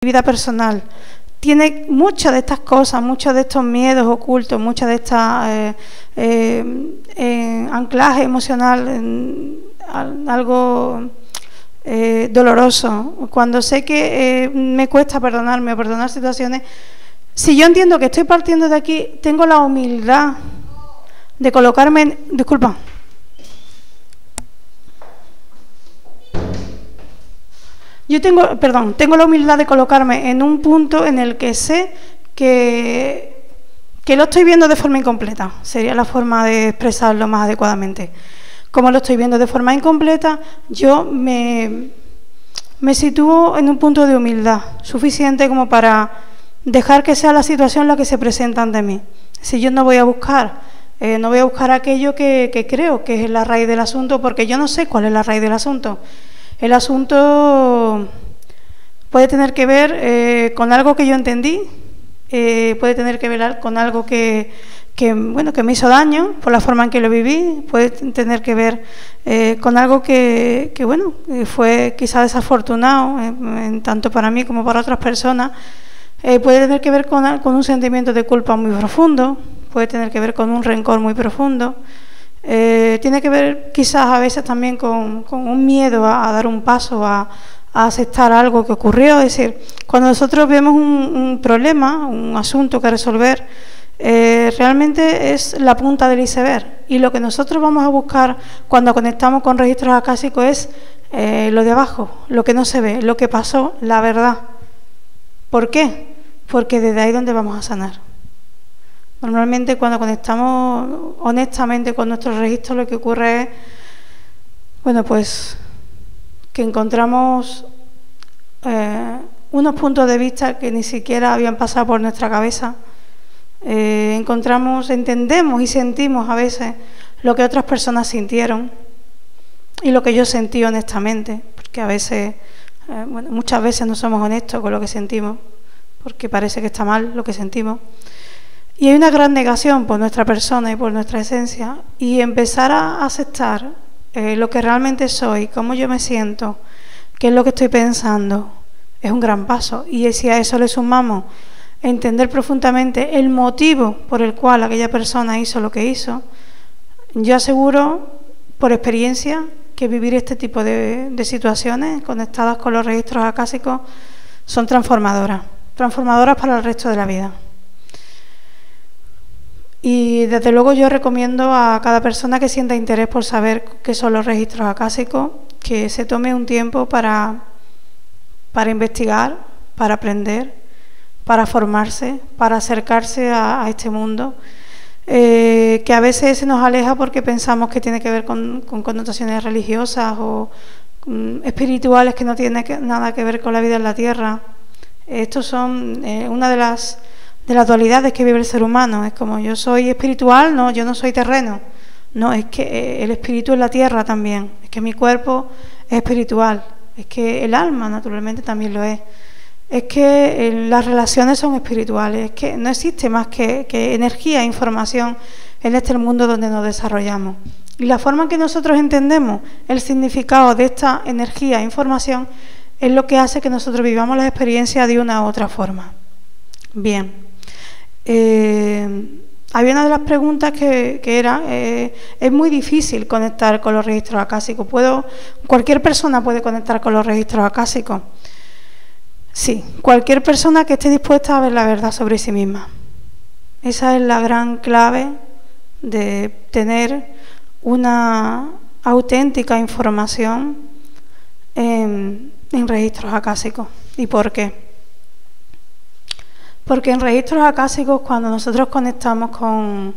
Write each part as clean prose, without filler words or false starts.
vida personal tiene muchas de estas cosas, muchos de estos miedos ocultos, muchas de estas anclaje emocional, algo doloroso. Cuando sé que me cuesta perdonarme o perdonar situaciones, si yo entiendo que estoy partiendo de aquí, tengo la humildad de colocarme en... Disculpa. Yo tengo la humildad de colocarme en un punto en el que sé que lo estoy viendo de forma incompleta. Sería la forma de expresarlo más adecuadamente. Como lo estoy viendo de forma incompleta, yo me sitúo en un punto de humildad suficiente como para dejar que sea la situación la que se presenta ante mí. Si yo no voy a buscar aquello que creo que es la raíz del asunto, porque yo no sé cuál es la raíz del asunto. El asunto puede tener que ver con algo que yo entendí, puede tener que ver con algo que me hizo daño por la forma en que lo viví, puede tener que ver con algo que fue quizá desafortunado, tanto para mí como para otras personas, puede tener que ver con un sentimiento de culpa muy profundo, puede tener que ver con un rencor muy profundo. Tiene que ver quizás a veces también con un miedo a dar un paso, a aceptar algo que ocurrió. Es decir, cuando nosotros vemos un problema, un asunto que resolver, realmente es la punta del iceberg. Y lo que nosotros vamos a buscar cuando conectamos con registros acásicos es lo de abajo, lo que no se ve, lo que pasó, la verdad. ¿Por qué? Porque desde ahí es donde vamos a sanar. Normalmente cuando conectamos honestamente con nuestros registros, lo que ocurre es que encontramos unos puntos de vista que ni siquiera habían pasado por nuestra cabeza. Entendemos y sentimos a veces lo que otras personas sintieron y lo que yo sentí honestamente, porque a veces, muchas veces no somos honestos con lo que sentimos, porque parece que está mal lo que sentimos. Y hay una gran negación por nuestra persona y por nuestra esencia, y empezar a aceptar lo que realmente soy, cómo yo me siento, qué es lo que estoy pensando, es un gran paso. Y si a eso le sumamos entender profundamente el motivo por el cual aquella persona hizo lo que hizo, yo aseguro por experiencia que vivir este tipo de situaciones conectadas con los registros acásicos son transformadoras para el resto de la vida. Y desde luego yo recomiendo a cada persona que sienta interés por saber qué son los registros acásicos, que se tome un tiempo para investigar, para aprender, para formarse, para acercarse a este mundo, que a veces se nos aleja porque pensamos que tiene que ver con connotaciones religiosas o espirituales que no tienen nada que ver con la vida en la tierra. Estos son una de las dualidades que vive el ser humano. Es como yo soy espiritual, no, yo no soy terreno. No, es que el espíritu es la tierra también, es que mi cuerpo es espiritual, es que el alma naturalmente también lo es que las relaciones son espirituales, es que no existe más que energía e información en este mundo donde nos desarrollamos. Y la forma en que nosotros entendemos el significado de esta energía e información es lo que hace que nosotros vivamos las experiencias de una u otra forma. Bien. Había una de las preguntas que era, es muy difícil conectar con los registros acásicos. ¿Cualquier persona puede conectar con los registros acásicos? Sí, cualquier persona que esté dispuesta a ver la verdad sobre sí misma. Esa es la gran clave de tener una auténtica información en registros acásicos. ¿Y por qué? Porque en registros acásicos, cuando nosotros conectamos con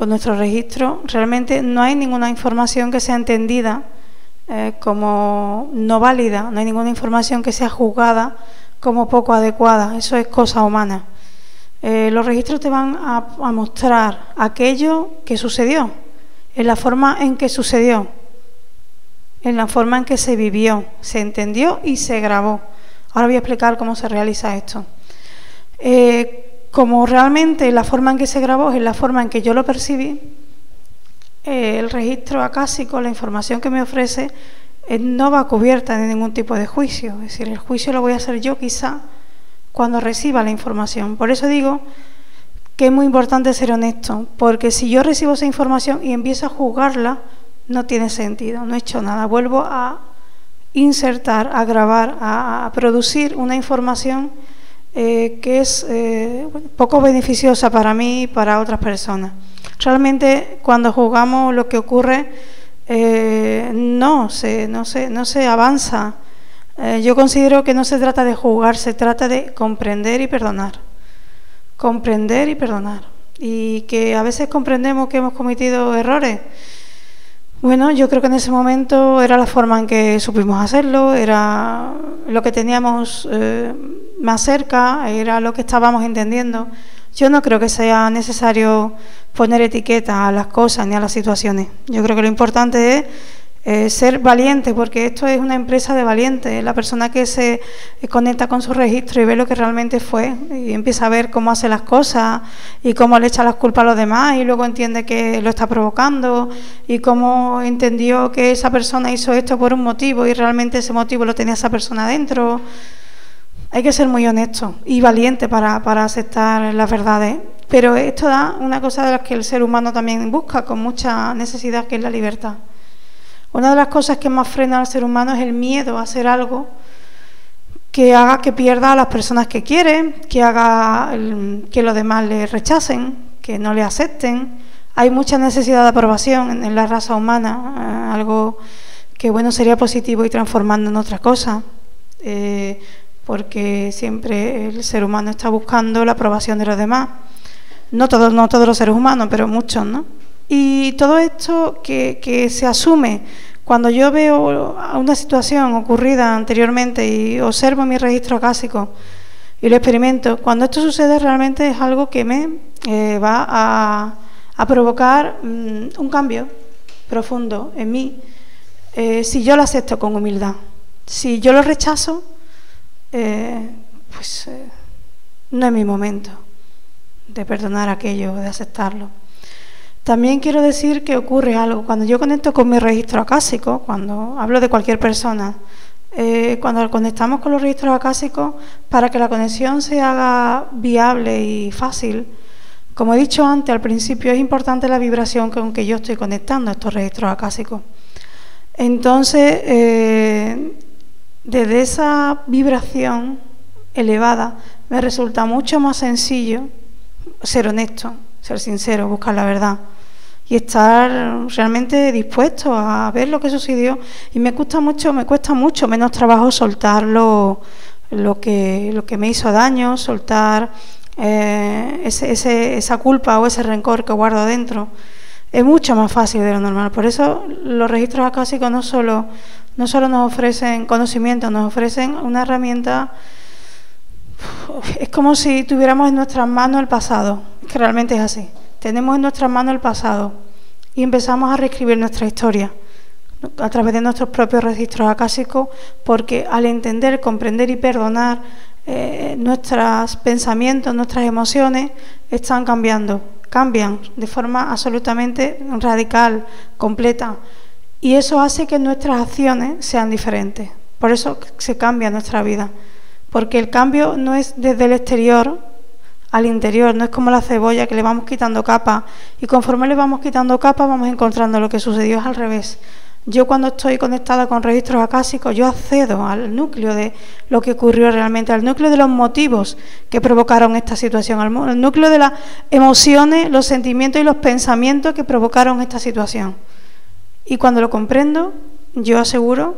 nuestro registro, realmente no hay ninguna información que sea entendida como no válida, no hay ninguna información que sea juzgada como poco adecuada. Eso es cosa humana. Los registros te van a mostrar aquello que sucedió, en la forma en que sucedió, en la forma en que se vivió, se entendió y se grabó. Ahora voy a explicar cómo se realiza esto. Como realmente la forma en que se grabó es la forma en que yo lo percibí, el registro acásico, la información que me ofrece, no va cubierta de ningún tipo de juicio. Es decir, el juicio lo voy a hacer yo quizá cuando reciba la información. Por eso digo que es muy importante ser honesto, porque si yo recibo esa información y empiezo a juzgarla, no tiene sentido, no he hecho nada. Vuelvo a insertar, a grabar, a producir una información que es poco beneficiosa para mí y para otras personas. Realmente, cuando juzgamos, lo que ocurre no se avanza. Yo considero que no se trata de juzgar, se trata de comprender y perdonar. Comprender y perdonar. Y que a veces comprendemos que hemos cometido errores. Bueno, yo creo que en ese momento era la forma en que supimos hacerlo, era lo que teníamos más cerca, era lo que estábamos entendiendo. Yo no creo que sea necesario poner etiquetas a las cosas ni a las situaciones. Yo creo que lo importante es ser valiente, porque esto es una empresa de valientes. La persona que se conecta con su registro y ve lo que realmente fue y empieza a ver cómo hace las cosas y cómo le echa las culpas a los demás y luego entiende que lo está provocando y cómo entendió que esa persona hizo esto por un motivo y realmente ese motivo lo tenía esa persona dentro. Hay que ser muy honesto y valiente para aceptar las verdades. Pero esto da una cosa de las que el ser humano también busca con mucha necesidad, que es la libertad. Una de las cosas que más frena al ser humano es el miedo a hacer algo que haga que pierda a las personas que quiere, que haga que los demás le rechacen, que no le acepten. Hay mucha necesidad de aprobación en la raza humana, algo que bueno sería positivo y transformando en otra cosa, porque siempre el ser humano está buscando la aprobación de los demás. No todos los seres humanos, pero muchos, ¿no? Y todo esto que se asume cuando yo veo una situación ocurrida anteriormente y observo mi registro acásico y lo experimento, cuando esto sucede realmente es algo que me va a provocar un cambio profundo en mí, si yo lo acepto con humildad. Si yo lo rechazo, no es mi momento de perdonar aquello, de aceptarlo. También quiero decir que ocurre algo. Cuando yo conecto con mi registro acásico, cuando hablo de cualquier persona, cuando conectamos con los registros acásicos, para que la conexión se haga viable y fácil, como he dicho antes, al principio es importante la vibración con que yo estoy conectando estos registros acásicos. Entonces, desde esa vibración elevada, me resulta mucho más sencillo ser honesto, ser sincero, buscar la verdad y estar realmente dispuesto a ver lo que sucedió. Y me cuesta mucho menos trabajo soltar lo que me hizo daño, soltar esa culpa o ese rencor que guardo dentro. Es mucho más fácil de lo normal. Por eso los registros acásicos no solo nos ofrecen conocimiento, nos ofrecen una herramienta. Es como si tuviéramos en nuestras manos el pasado, que realmente es así. Tenemos en nuestras manos el pasado y empezamos a reescribir nuestra historia a través de nuestros propios registros acásicos, porque al entender, comprender y perdonar, nuestros pensamientos, nuestras emociones están cambian de forma absolutamente radical, completa, y eso hace que nuestras acciones sean diferentes. Por eso se cambia nuestra vida. Porque el cambio no es desde el exterior al interior, no es como la cebolla que le vamos quitando capas y conforme le vamos quitando capas vamos encontrando lo que sucedió, es al revés. Yo cuando estoy conectada con registros acásicos, yo accedo al núcleo de lo que ocurrió realmente, al núcleo de los motivos que provocaron esta situación, al núcleo de las emociones, los sentimientos y los pensamientos que provocaron esta situación. Y cuando lo comprendo, yo aseguro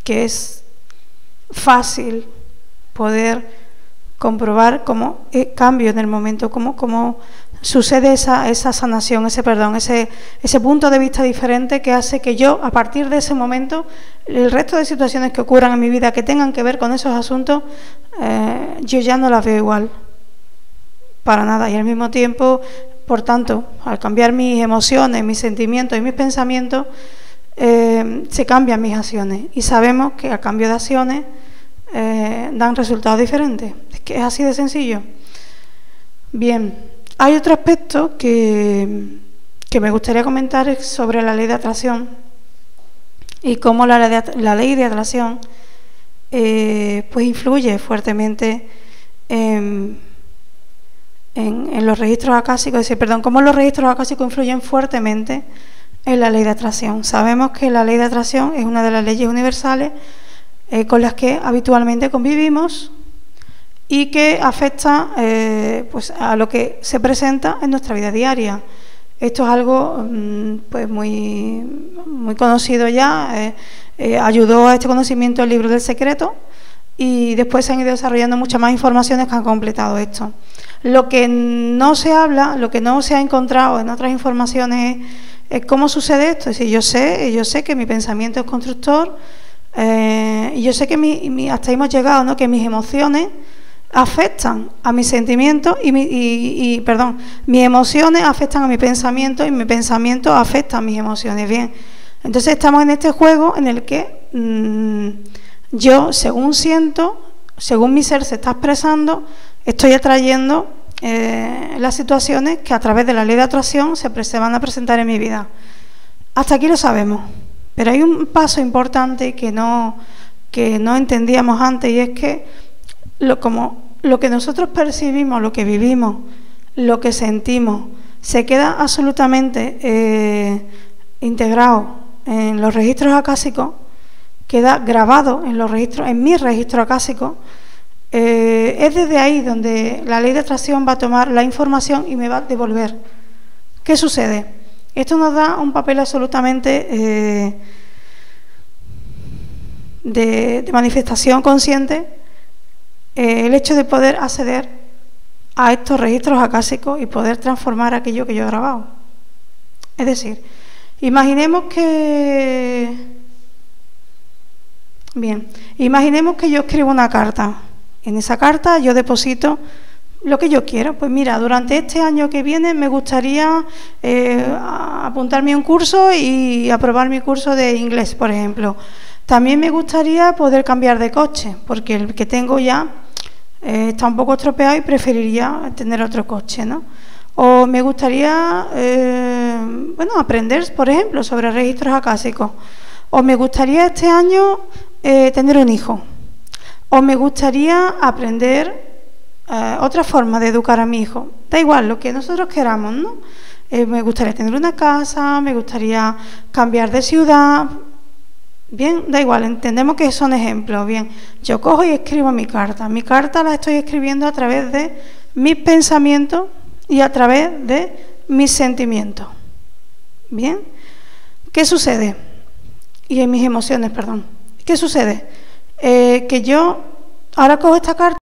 que es fácil poder comprobar cómo cambio en el momento, cómo sucede esa sanación, ese perdón, ese punto de vista diferente que hace que yo, a partir de ese momento, el resto de situaciones que ocurran en mi vida que tengan que ver con esos asuntos, yo ya no las veo igual, para nada. Y al mismo tiempo, por tanto, al cambiar mis emociones, mis sentimientos y mis pensamientos, se cambian mis acciones. Y sabemos que a cambio de acciones dan resultados diferentes. Es que es así de sencillo. Bien, hay otro aspecto que me gustaría comentar sobre la ley de atracción. y cómo la ley de atracción pues influye fuertemente en los registros acásicos, cómo los registros acásicos influyen fuertemente en la ley de atracción. Sabemos que la ley de atracción es una de las leyes universales con las que habitualmente convivimos y que afecta pues a lo que se presenta en nuestra vida diaria. Esto es algo pues muy conocido ya, ayudó a este conocimiento el libro del secreto y después se han ido desarrollando muchas más informaciones que han completado esto. Lo que no se habla, lo que no se ha encontrado en otras informaciones es cómo sucede esto. Es decir, yo sé que mi pensamiento es constructor y yo sé que hasta ahí hemos llegado, ¿no? Que mis emociones afectan a mis sentimientos mis emociones afectan a mi pensamiento y mi pensamiento afecta a mis emociones. Bien, entonces estamos en este juego en el que yo, según siento, según mi ser se está expresando, estoy atrayendo las situaciones que a través de la ley de atracción se van a presentar en mi vida. Hasta aquí lo sabemos, pero hay un paso importante que no entendíamos antes, y es que lo que nosotros percibimos, lo que vivimos, lo que sentimos, se queda absolutamente integrado en los registros acásicos, queda grabado en mi registro acásico. Es desde ahí donde la ley de atracción va a tomar la información y me va a devolver. ¿Qué sucede? Esto nos da un papel absolutamente de manifestación consciente, el hecho de poder acceder a estos registros acásicos y poder transformar aquello que yo he grabado. Es decir, imaginemos que yo escribo una carta. En esa carta yo deposito lo que yo quiero. Pues mira, durante este año que viene me gustaría apuntarme a un curso y aprobar mi curso de inglés, por ejemplo. También me gustaría poder cambiar de coche, porque el que tengo ya está un poco estropeado y preferiría tener otro coche, ¿no? O me gustaría aprender, por ejemplo, sobre registros acásicos. O me gustaría este año tener un hijo. O me gustaría aprender otra forma de educar a mi hijo. Da igual, lo que nosotros queramos, ¿no? Me gustaría tener una casa, me gustaría cambiar de ciudad. Bien, da igual, entendemos que son ejemplos. Bien, yo cojo y escribo mi carta. Mi carta la estoy escribiendo a través de mis pensamientos y a través de mis sentimientos. Bien, ¿qué sucede? Y en mis emociones, perdón. ¿Qué sucede? Que yo ahora cojo esta carta